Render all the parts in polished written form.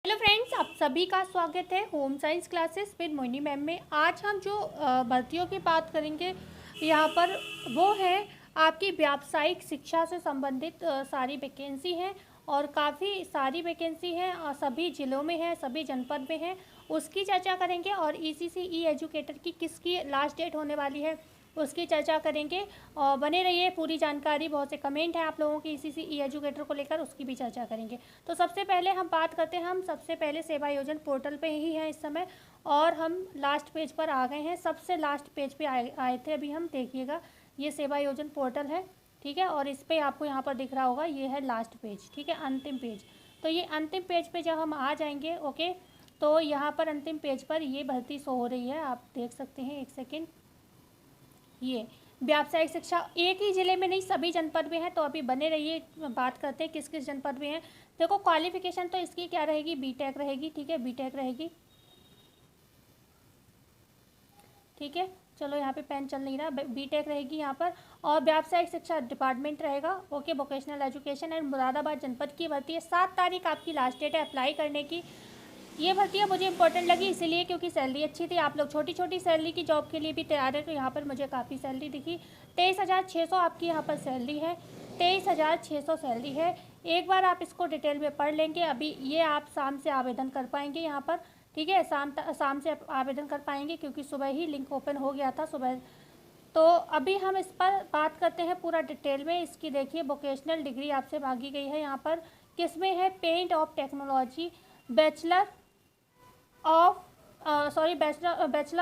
Hello friends, आप सभी का स्वागत है home science classes with Mohini ma'am में। आज हम जो भर्तियों की बात करेंगे यहाँ पर वो है आपकी व्यावसायिक शिक्षा से संबंधित सारी वैकेंसी हैं और काफ़ी सारी वैकेंसी हैं, सभी ज़िलों में है, सभी जनपद में है, उसकी चर्चा करेंगे। और ईसीसी एजुकेटर की किसकी लास्ट डेट होने वाली है उसकी चर्चा करेंगे और बने रहिए। पूरी जानकारी, बहुत से कमेंट हैं आप लोगों की ईसीसी एजुकेटर को लेकर, उसकी भी चर्चा करेंगे। तो सबसे पहले हम बात करते हैं, हम सबसे पहले सेवा योजन पोर्टल पे ही हैं इस समय और हम लास्ट पेज पर आ गए हैं। सबसे लास्ट पेज पे आए थे अभी हम, देखिएगा ये सेवा योजन पोर्टल है, ठीक है। और इस पर आपको यहाँ पर दिख रहा होगा ये है लास्ट पेज, ठीक है, अंतिम पेज। तो ये अंतिम पेज पे जब हम आ जाएंगे, ओके, तो यहाँ पर अंतिम पेज पर ये भर्ती शो हो रही है, आप देख सकते हैं। एक सेकेंड, ये व्यावसायिक शिक्षा एक ही ज़िले में नहीं, सभी जनपद में है। तो अभी बने रहिए, बात करते हैं किस किस जनपद में है। देखो क्वालिफिकेशन तो इसकी क्या रहेगी, बीटेक रहेगी, ठीक है, बीटेक रहेगी, ठीक है। चलो यहाँ पे पेन चल नहीं रहा, बीटेक रहेगी यहाँ पर। और व्यावसायिक शिक्षा डिपार्टमेंट रहेगा, okay, vocational education and Moradabad जनपद की भर्ती है। 7 तारीख आपकी लास्ट डेट है अप्लाई करने की। ये भर्तियाँ मुझे इंपॉर्टेंट लगी इसीलिए क्योंकि सैलरी अच्छी थी। आप लोग छोटी छोटी सैलरी की जॉब के लिए भी तैयार है, तो यहाँ पर मुझे काफ़ी सैलरी दिखी। 23,600 आपकी यहाँ पर सैलरी है, 23,600 सैलरी है। एक बार आप इसको डिटेल में पढ़ लेंगे। अभी ये आप शाम से आवेदन कर पाएंगे यहाँ पर, ठीक है, शाम से आवेदन कर पाएंगे क्योंकि सुबह ही लिंक ओपन हो गया था सुबह। तो अभी हम इस पर बात करते हैं पूरा डिटेल में। इसकी देखिए वोकेशनल डिग्री आपसे मांगी गई है यहाँ पर, किसमें है, paint of technology, bachelor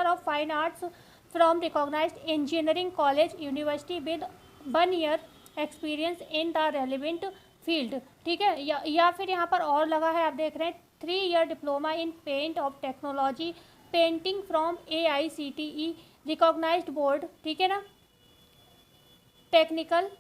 of fine arts from recognised engineering college university with 1 year experience in the relevant field, ठीक है। या फिर यहाँ पर और लगा है, आप देख रहे हैं, 3 year diploma in paint of technology painting from AICTE recognised board, ठीक है ना, टेक्निकल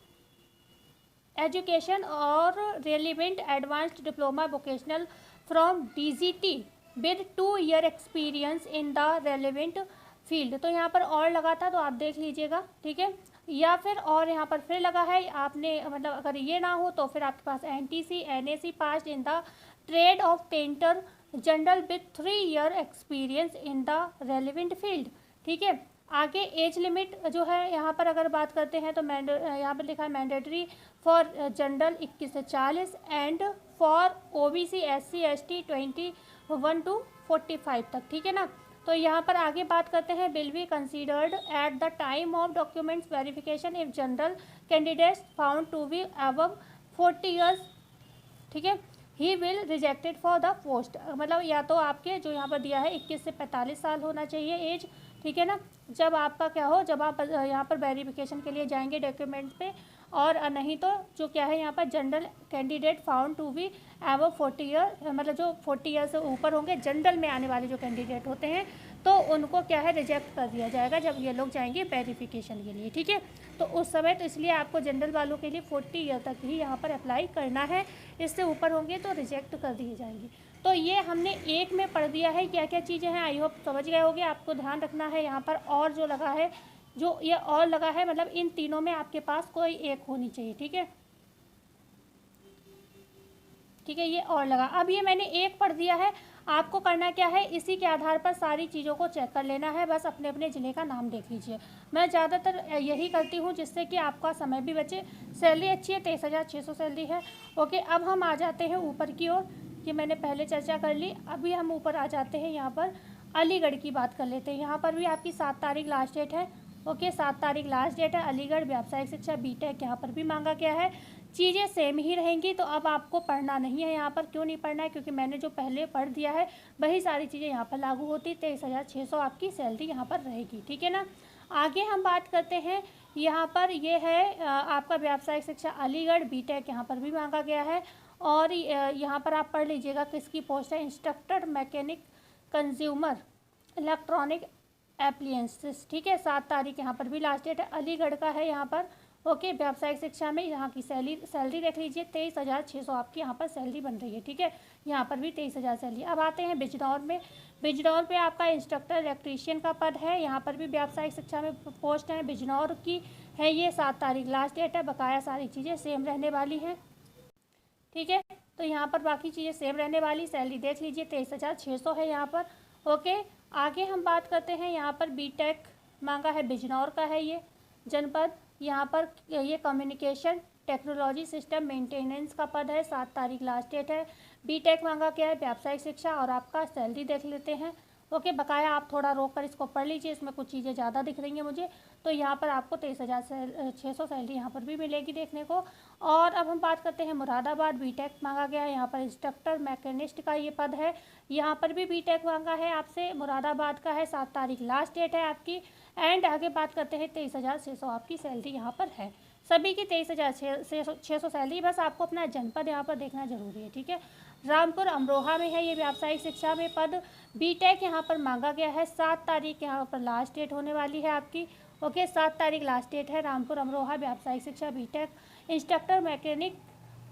एजुकेशन और relevant advanced diploma vocational from DGT with 2 year experience in the relevant field. तो यहाँ पर और लगा था, तो आप देख लीजिएगा, ठीक है। या फिर और यहाँ पर फिर लगा है आपने, मतलब अगर ये ना हो तो फिर आपके पास NTC NAC pass in the trade off painter general with 3 year experience in the relevant field, ठीक है। आगे एज लिमिट जो है यहाँ पर अगर बात करते हैं तो यहाँ पर लिखा है मैंडेटरी फॉर जनरल 21 से 40 and for OBC SC ST 21 to 45 तक, ठीक है ना। तो यहाँ पर आगे बात करते हैं, will be considered at the time of documents verification if general candidates found to be above 40 years, ठीक है, he will rejected for the post. मतलब या तो आपके जो यहाँ पर दिया है 21 से 45 साल होना चाहिए एज, ठीक है ना, जब आपका क्या हो, जब आप यहाँ पर वेरिफिकेशन के लिए जाएंगे डॉक्यूमेंट पे। और नहीं तो जो क्या है यहाँ पर general candidate found to be above 40 year, मतलब जो 40 ईयर से ऊपर होंगे जनरल में आने वाले जो कैंडिडेट होते हैं, तो उनको क्या है रिजेक्ट कर दिया जाएगा जब ये लोग जाएंगे वेरिफिकेशन के लिए, ठीक है। तो उस समय तो इसलिए आपको जनरल वालों के लिए 40 ईयर तक ही यहाँ पर अप्लाई करना है, इससे ऊपर होंगे तो रिजेक्ट कर दिए जाएंगे। तो ये हमने एक में पढ़ दिया है क्या क्या चीज़ें हैं, आई होप समझ गए होंगे। आपको ध्यान रखना है यहाँ पर और जो लगा है, जो ये और लगा है, मतलब इन तीनों में आपके पास कोई एक होनी चाहिए, ठीक है, ठीक है, ये और लगा। अब ये मैंने एक पढ़ दिया है, आपको करना क्या है, इसी के आधार पर सारी चीज़ों को चेक कर लेना है। बस अपने अपने ज़िले का नाम देख लीजिए, मैं ज़्यादातर यही करती हूँ जिससे कि आपका समय भी बचे। सैलरी अच्छी है, 23,600 सैलरी है, ओके। अब हम आ जाते हैं ऊपर की ओर, ये मैंने पहले चर्चा कर ली। अभी हम ऊपर आ जाते हैं, यहाँ पर अलीगढ़ की बात कर लेते हैं। यहाँ पर भी आपकी 7 तारीख लास्ट डेट है, ओके, 7 तारीख लास्ट डेट है। अलीगढ़ व्यावसायिक शिक्षा बीटेक यहाँ पर भी मांगा गया है। चीज़ें सेम ही रहेंगी, तो अब आपको पढ़ना नहीं है यहाँ पर। क्यों नहीं पढ़ना है, क्योंकि मैंने जो पहले पढ़ दिया है वही सारी चीज़ें यहाँ पर लागू होती। 23,600 आपकी सैलरी यहाँ पर रहेगी, ठीक है ना। आगे हम बात करते हैं, यहाँ पर ये है आपका व्यावसायिक शिक्षा अलीगढ़ बीटेक यहाँ पर भी मांगा गया है। और यहाँ पर आप पढ़ लीजिएगा किसकी पोस्ट है, instructor mechanic consumer electronic appliances, ठीक है। 7 तारीख यहाँ पर भी लास्ट डेट है, अलीगढ़ का है यहाँ पर, ओके। व्यावसायिक शिक्षा में यहाँ की सैलरी देख लीजिए, 23,600 आपकी यहाँ पर सैलरी बन रही है, ठीक है। यहाँ पर भी 23,000 सैलरी। अब आते हैं बिजनौर में। बिजनौर पे आपका इंस्ट्रक्टर इलेक्ट्रीशियन का पद है, यहाँ पर भी व्यावसायिक शिक्षा में पोस्ट है, बिजनौर की है ये। 7 तारीख लास्ट डेट है, बकाया सारी चीज़ें सेम रहने वाली हैं, ठीक है। तो यहाँ पर बाकी चीज़ें सेम रहने वाली। सैलरी देख लीजिए 23,600 है यहाँ पर। ओके, आगे हम बात करते हैं। यहाँ पर बीटेक मांगा है, बिजनौर का है ये जनपद। यहाँ पर ये कम्युनिकेशन टेक्नोलॉजी सिस्टम मेंटेनेंस का पद है। 7 तारीख लास्ट डेट है। बीटेक मांगा क्या है, व्यावसायिक शिक्षा। और आपका सैलरी देख लेते हैं। ओके, बकाया आप थोड़ा रोक कर इसको पढ़ लीजिए, इसमें कुछ चीज़ें ज़्यादा दिख रही हैं मुझे। तो यहाँ पर आपको 23,600 सैलरी यहाँ पर भी मिलेगी देखने को। और अब हम बात करते हैं मुरादाबाद। बीटेक मांगा गया है यहाँ पर, इंस्ट्रक्टर मैकेनिस्ट का ये पद है। यहाँ पर भी बीटेक मांगा है आपसे, मुरादाबाद का है। 7 तारीख लास्ट डेट है आपकी। एंड आगे बात करते हैं 23,600 आपकी सैलरी यहाँ पर है। सभी की 23,600 सैलरी। बस आपको अपना जनपद यहाँ पर देखना जरूरी है, ठीक है। रामपुर अमरोहा में है ये व्यावसायिक शिक्षा में पद। बीटेक यहाँ पर मांगा गया है। 7 तारीख यहाँ पर लास्ट डेट होने वाली है आपकी। ओके, 7 तारीख लास्ट डेट है। रामपुर अमरोहा व्यावसायिक शिक्षा BTech, instructor mechanic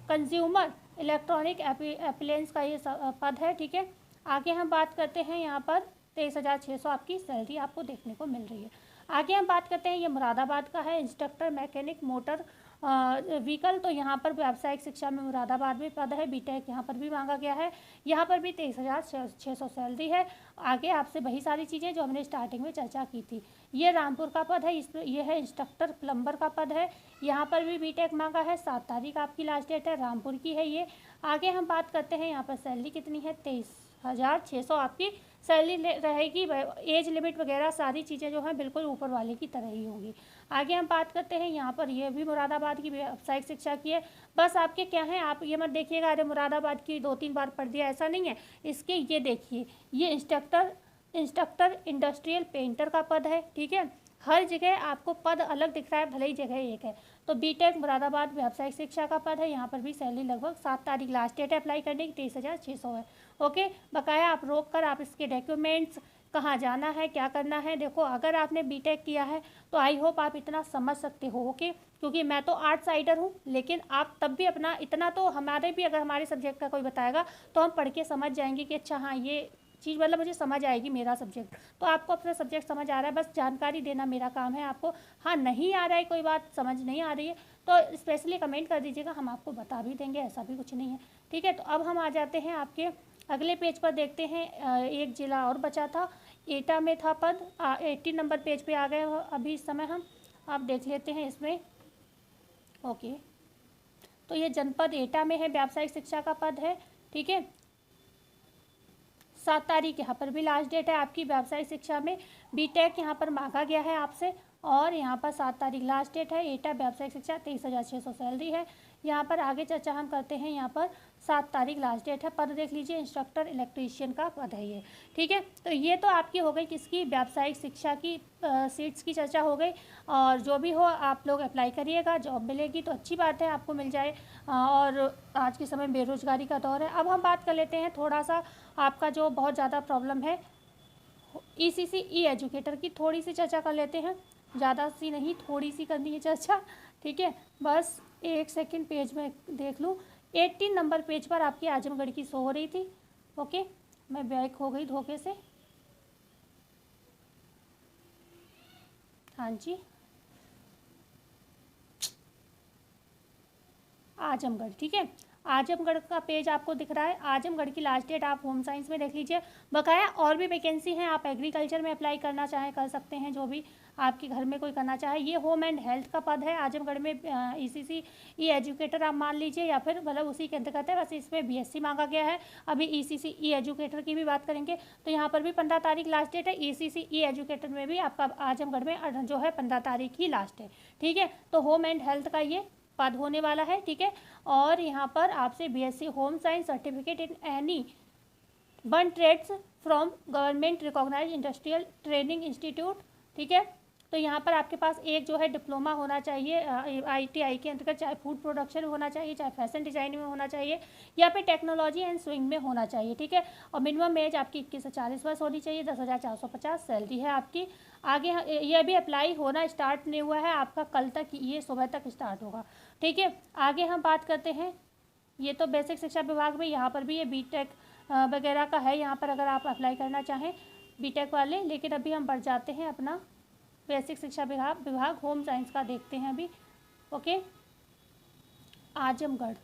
consumer electronic appliance का ये पद है, ठीक है। आगे हम बात करते हैं यहाँ पर 23,600 आपकी सैलरी आपको देखने को मिल रही है। आगे हम बात करते हैं, ये मुरादाबाद का है, इंस्ट्रक्टर मैकेनिक मोटर व्हीकल। तो यहाँ पर व्यावसायिक शिक्षा में मुरादाबाद में पद है। बीटेक यहाँ पर भी मांगा गया है। यहाँ पर भी 23,600 सैलरी है। आगे आपसे वही सारी चीज़ें जो हमने स्टार्टिंग में चर्चा की थी। ये रामपुर का पद है, इसमें ये है इंस्ट्रक्टर प्लम्बर का पद है। यहाँ पर भी बीटेक मांगा है। 7 तारीख आपकी लास्ट डेट है। रामपुर की है ये। आगे हम बात करते हैं यहाँ पर सैलरी कितनी है, 23,600 आपकी सैलरी रहेगी। एज लिमिट वगैरह सारी चीज़ें जो हैं बिल्कुल ऊपर वाले की तरह ही होंगी। आगे हम बात करते हैं यहाँ पर, ये भी मुरादाबाद की व्यावसायिक शिक्षा की है। बस आपके क्या है, आप ये मत देखिएगा अरे मुरादाबाद की 2-3 बार पढ़ दिया, ऐसा नहीं है। इसके ये देखिए, ये इंस्ट्रक्टर इंडस्ट्रियल पेंटर का पद है, ठीक है। हर जगह आपको पद अलग दिख रहा है, भले ही जगह एक है। तो बीटेक मुरादाबाद व्यावसायिक शिक्षा का पद है। यहाँ पर भी सैलरी लगभग 7 तारीख लास्ट डेट है अप्लाई करने की, 23,600 है। ओके, बकाया आप रोक कर आप इसके डॉक्यूमेंट्स, कहाँ जाना है, क्या करना है। देखो, अगर आपने बीटेक किया है तो आई होप आप इतना समझ सकते हो। ओके, क्योंकि मैं तो आर्ट साइडर हूँ, लेकिन आप तब भी अपना इतना तो, हमारे भी अगर हमारे सब्जेक्ट का कोई बताएगा तो हम पढ़ के समझ जाएंगे कि अच्छा हाँ ये चीज़ मतलब मुझे समझ आएगी, मेरा सब्जेक्ट। तो आपको अपना सब्जेक्ट समझ आ रहा है, बस जानकारी देना मेरा काम है आपको। हाँ, नहीं आ रहा है, कोई बात समझ नहीं आ रही है तो स्पेशली कमेंट कर दीजिएगा, हम आपको बता भी देंगे, ऐसा भी कुछ नहीं है, ठीक है। तो अब हम आ जाते हैं आपके अगले पेज पर, देखते हैं एक जिला और बचा था, एटा में था पद। 80 नंबर पेज पे आ गए अभी इस समय हम। आप देख लेते हैं इसमें। ओके, तो ये जनपद एटा में है, व्यावसायिक शिक्षा का पद है, ठीक है। 7 तारीख यहाँ पर भी लास्ट डेट है आपकी व्यावसायिक शिक्षा में। बीटेक यहाँ पर मांगा गया है आपसे, और यहाँ पर 7 तारीख लास्ट डेट है। एटा व्यावसायिक शिक्षा 23,600 सैलरी है। यहाँ पर आगे चर्चा हम करते हैं। यहाँ पर 7 तारीख लास्ट डेट है। पद देख लीजिए, इंस्ट्रक्टर इलेक्ट्रीशियन का पद है ये, ठीक है। तो ये तो आपकी हो गई किसकी, व्यावसायिक शिक्षा की सीट्स की चर्चा हो गई। और जो भी हो आप लोग अप्लाई करिएगा, जॉब मिलेगी तो अच्छी बात है, आपको मिल जाए। और आज के समय बेरोजगारी का दौर है। अब हम बात कर लेते हैं थोड़ा सा आपका जो बहुत ज़्यादा प्रॉब्लम है, ECC ई एजुकेटर की थोड़ी सी चर्चा कर लेते हैं। ज़्यादा सी नहीं, थोड़ी सी करनी है चर्चा, ठीक है। बस एक सेकंड पेज में देख लूँ। 18 नंबर पेज पर आपकी आजमगढ़ की शो हो रही थी। ओके, मैं बैक हो गई धोखे से। हाँ जी, आजमगढ़, ठीक है। आजमगढ़ का पेज आपको दिख रहा है। आजमगढ़ की लास्ट डेट आप होम साइंस में देख लीजिए। बकाया और भी वैकेंसी हैं, आप एग्रीकल्चर में अप्लाई करना चाहें कर सकते हैं, जो भी आपके घर में कोई करना चाहे। ये होम एंड हेल्थ का पद है आजमगढ़ में। ECC ई एजुकेटर आप मान लीजिए, या फिर मतलब उसी के अंतर्गत है, बस इसमें BSc मांगा गया है। अभी ECC ई एजुकेटर की भी बात करेंगे तो यहाँ पर भी 15 तारीख लास्ट डेट है। ECC ई एजुकेटर में भी आपका आजमगढ़ में जो है 15 तारीख ही लास्ट है, ठीक है। तो होम एंड हेल्थ का ये पद होने वाला है, ठीक है। और यहाँ पर आपसे BSc home science certificate in any 1 trades from government recognise industrial training institute, ठीक है। तो यहाँ पर आपके पास एक जो है डिप्लोमा होना चाहिए ITI के अंतर्गत, चाहे फूड प्रोडक्शन में होना चाहिए, चाहे फैशन डिज़ाइनिंग में होना चाहिए, या फिर टेक्नोलॉजी एंड स्विंग में होना चाहिए, ठीक है। और मिनिमम एज आपकी 21 से 40 वर्ष होनी चाहिए। 10,450 सैलरी है आपकी। आगे ये अभी अप्लाई होना स्टार्ट नहीं हुआ है आपका, कल तक, ये सुबह तक स्टार्ट होगा, ठीक है। आगे हम बात करते हैं, ये तो बेसिक शिक्षा विभाग में, यहाँ पर भी ये बीटेक वगैरह का है यहाँ पर, अगर आप अप्लाई करना चाहें बीटेक वाले। लेकिन अभी हम बढ़ जाते हैं अपना बेसिक शिक्षा विभाग होम साइंस का देखते हैं अभी। ओके, आजमगढ़,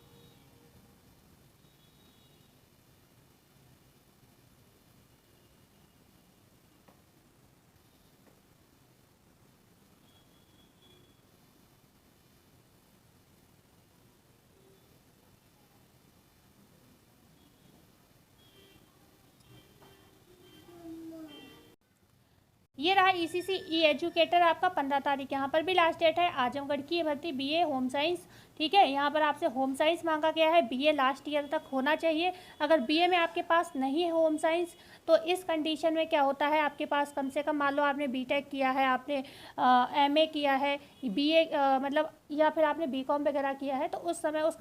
ये रहा ईसीसी ई एजुकेटर आपका 15 तारीख, यहाँ पर भी लास्ट डेट है। आजमगढ़ की भर्ती बीए होम साइंस, ठीक है, यहाँ पर आपसे होम साइंस मांगा गया है, बीए लास्ट ईयर तक होना चाहिए। अगर बीए में आपके पास नहीं है होम साइंस तो इस कंडीशन में क्या होता है, आपके पास कम से कम मान लो आपने बीटेक किया है, आपने एमए किया है, बीए मतलब या फिर आपने बीकॉम वगैरह किया है, तो उस समय उस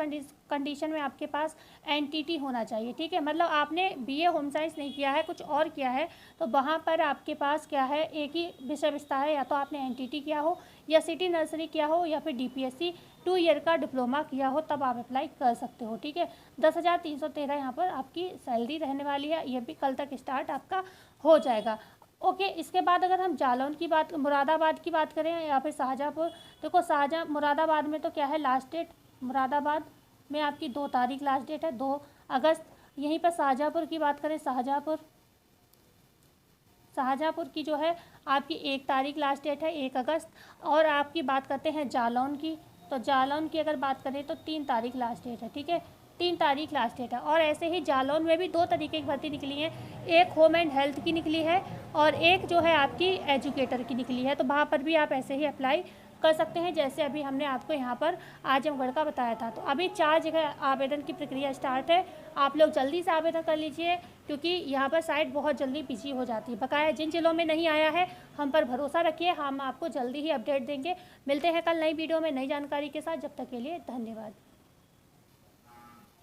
कंडीशन में आपके पास एनटीटी होना चाहिए, ठीक है। मतलब आपने बीए होम साइंस नहीं किया है, कुछ और किया है, तो वहाँ पर आपके पास क्या है, एक ही विषय विस्तार है, या तो आपने एनटीटी किया हो या सिटी नर्सरी किया हो या फिर डीपीएससी 2 ईयर का डिप्लोमा किया हो, तब आप अप्लाई कर सकते हो, ठीक है। 10,313 यहाँ पर आपकी सैलरी रहने वाली है, ये भी कल तक स्टार्ट आपका हो जाएगा। ओके, इसके बाद अगर हम जालौन की बात, मुरादाबाद की बात करें या फिर शाहजहाँपुर, देखो मुरादाबाद में तो क्या है लास्ट डेट, मुरादाबाद में आपकी 2 तारीख लास्ट डेट है, 2 अगस्त। यहीं पर शाहजहाँपुर की बात करें, शाहजहाँपुर की जो है आपकी 1 तारीख लास्ट डेट है, 1 अगस्त। और आपकी बात करते हैं जालौन की, तो जालौन की अगर बात करें तो 3 तारीख लास्ट डेट है, ठीक है, 3 तारीख लास्ट डेट है। और ऐसे ही जालौन में भी 2 तरीके की भर्ती निकली है, एक होम एंड हेल्थ की निकली है और एक जो है आपकी एजुकेटर की निकली है, तो वहाँ पर भी आप ऐसे ही अप्लाई कर सकते हैं जैसे अभी हमने आपको यहाँ पर आजमगढ़ का बताया था। तो अभी 4 जगह आवेदन की प्रक्रिया स्टार्ट है, आप लोग जल्दी से आवेदन कर लीजिए क्योंकि यहाँ पर साइट बहुत जल्दी बिजी हो जाती है। बकाया जिन जिलों में नहीं आया है हम पर भरोसा रखिए, हम आपको जल्दी ही अपडेट देंगे। मिलते हैं कल नई वीडियो में नई जानकारी के साथ, जब तक के लिए धन्यवाद।